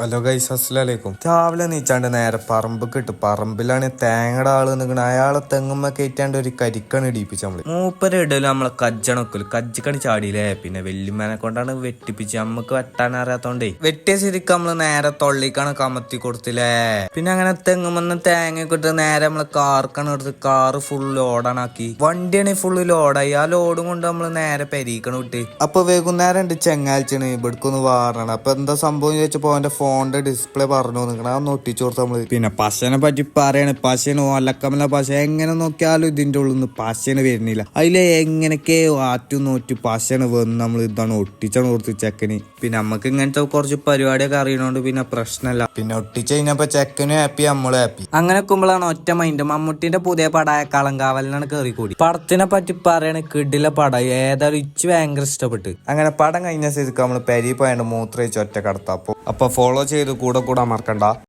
Hello guys, അസ്സലാമലൈക്കും. രാവിലെ നീച്ചാണ്ട് നേരെ പറമ്പ് കിട്ടും. പറമ്പിലാണ് തേങ്ങയുടെ ആള് നിൽക്കണ. അയാളെ തെങ്ങുമ്മ കയറ്റാണ്ട് ഒരു കരിക്കണ് ഇടിപ്പിച്ച് നമ്മള്. മൂപ്പര് ഇടല് നമ്മളെ കജ്ജണൊക്കല് കജ്ജിക്കണി ചാടിയില്ലേ. പിന്നെ വെല്ലുമ്മനെ കൊണ്ടാണ് വെട്ടിപ്പിച്ച്. നമ്മക്ക് വെട്ടാൻ അറിയാത്തോണ്ടേ വെട്ടിയ ശരിക്കും നമ്മള് നേരെ തൊള്ളിക്കാണ് കമത്തി കൊടുത്തില്ലേ. പിന്നെ അങ്ങനെ തെങ്ങുമെന്ന് തേങ്ങ ഇട്ട് നേരെ നമ്മള് കാർക്കാണ് എടുത്ത് കാറ് ഫുൾ ലോഡാണാക്കി. വണ്ടിയാണെങ്കിൽ ഫുള്ള് ലോഡായി. ആ ലോഡും കൊണ്ട് നമ്മള് നേരെ പെരീക്കണ് വിട്ട്. അപ്പൊ വൈകുന്നേരം ഉണ്ട് ചെങ്ങാഴ്ചയാണ് ഇവിടക്കൊന്ന് വാറണം. അപ്പൊ എന്താ സംഭവം ചോദിച്ചപ്പോ അവന്റെ ഫോണിന്റെ ഡിസ്പ്ലേ പറഞ്ഞു നിൽക്കണം. അതൊന്ന് ഒട്ടിച്ചു കൊടുത്ത് നമ്മള്. പിന്നെ പശനെ പറ്റി പറയണ പശന് ഒലക്കമല പശ എങ്ങനെ നോക്കിയാലും ഇതിന്റെ ഉള്ളിൽ നിന്ന് പശന് വരുന്നില്ല. അതിലെ എങ്ങനെയൊക്കെ ആറ്റു നോറ്റ് പശന് വന്ന് നമ്മൾ ഇതാണ് ഒട്ടിച്ചാണ് കൊടുത്ത് ചെക്കന്. പിന്നെ നമ്മക്ക് ഇങ്ങനത്തെ കുറച്ച് പരിപാടിയൊക്കെ അറിയണോണ്ട് പിന്നെ പ്രശ്നമല്ല. പിന്നെ ഒട്ടിച്ച് കഴിഞ്ഞപ്പോ ചെക്കനും ഹാപ്പി, നമ്മളും ഹാപ്പി. അങ്ങനെ നിൽക്കുമ്പോഴാണ് ഒറ്റ മൈൻഡ് മമ്മൂട്ടിന്റെ പുതിയ പടമായ കളങ്കാവലിനാണ് കയറി കൂടി. പടത്തിനെ പറ്റി പറയണ കിടില പടം. ഏതായാലും ഇച്ച് ഭയങ്കര ഇഷ്ടപ്പെട്ട്. അങ്ങനെ പടം കഴിഞ്ഞ സ്ഥിതിക്ക് നമ്മള് പെരി പോയാണ്ട് മൂത്രയിച്ച് ഒറ്റ കടത്താ. അപ്പൊ ഫോളോ ചെയ്ത് കൂടെ മറക്കണ്ട.